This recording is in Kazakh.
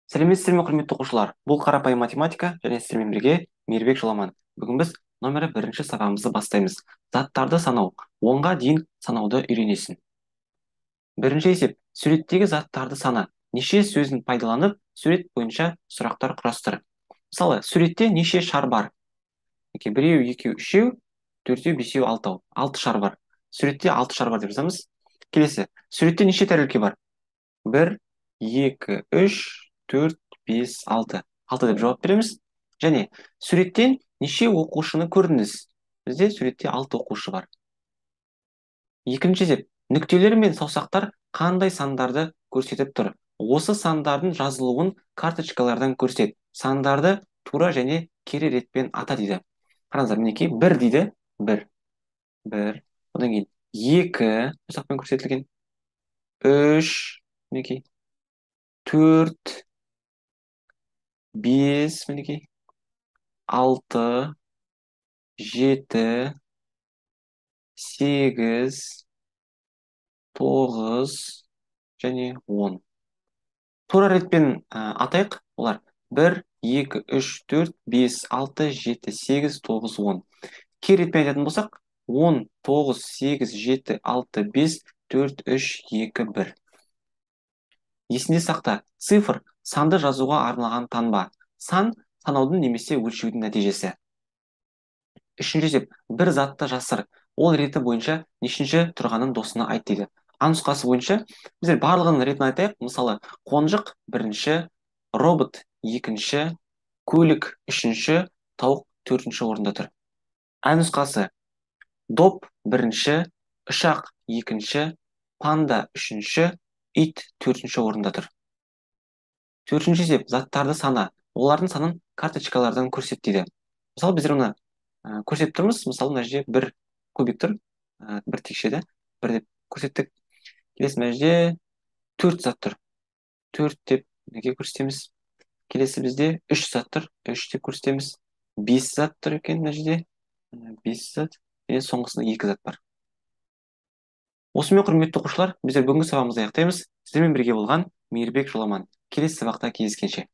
Сәлеметсіздер ме, құрметті оқушылар? Бұл қарапайым математика және сіздермен бірге Мейірбек Жоламан. Бүгін біз номері бірінші сабағымызды бастаймыз. Заттарды санау. 10-ға дейін санауды үйренесің. Бірінші есеп. Суреттегі заттарды сана. Неше сөзін пайдаланып, сурет бойынша сұрақтар құрастыр. Мысалы, суретте неше шар бар? Біреу, екеу, үшеу, төртеу, бесеу, алтау. 6 шар бар. Суретте 6 шар бар деп жазамыз. Келесі. Суретте неше тәрелке бар? 1, 2, 3, 4, 5, 6. 6 деп жауап береміз. Және суреттен неше оқушыны көрдіңіз? Бізде суретте 6 оқушы бар. Екінші есеп. Нүктелер мен саусақтар қандай сандарды көрсетіп тұр? Осы сандардың жазылуын карточкалардан көрсет. Сандарды тура және кері ретпен ата дейді. Қараңыздар, мінекей 1 дейді. 1. 1. Одан кейін 2 саусақпен көрсетілген. 3. Мінекей 4, 5, мінекей 6, 7, 8, 9 және 10. Тура ретпен атайық. Олар 1, 2, 3, 4, 5, 6, 7, 8, 9, 10. Кері ретпен айтатын болсақ, 10, 9, 8, 7, 6, 5, 4, 3, 2, 1. Есінде сақта, цифр санды жазуға арналған таңба. Сан санаудың немесе өлшеудің нәтижесі. Үшінші есеп, бір затты жасыр. Ол реті бойынша нешінші тұрғанын досына айт дейді. А нұсқасы бойынша біздер барлығының ретін айтайық. Мысалы, қонжық бірінші, робот екінші, көлік үшінші, тауық төртінші орында тұр. А нұсқасы: доп бірінші, ұшақ екінші, панда үшінші, ит төртінші орында тұр. Төртінші есеп, заттарды сана. Олардың санын карточкалардан көрсет дейді. Мысалы, біздер оны көрсетіп тұрмыз. Мысалы, мына жерде бір кубик тұр, бір текшеде, бір деп көрсеттік. Келесі мына жерде 4 зат тұр. 4 деп неге көрсетеміз? Келесі бізде 3 зат тұр, 3 деп көрсетеміз. 5 зат тұр екен мына жерде. 5 зат. Және соңғысында 2 зат бар. Осымен, құрметті оқушылар, біздер бүгінгі сабағымызды аяқтаймыз. Сіздермен бірге болған Мейірбек Жоламан. Келесі сабақта кездескенше.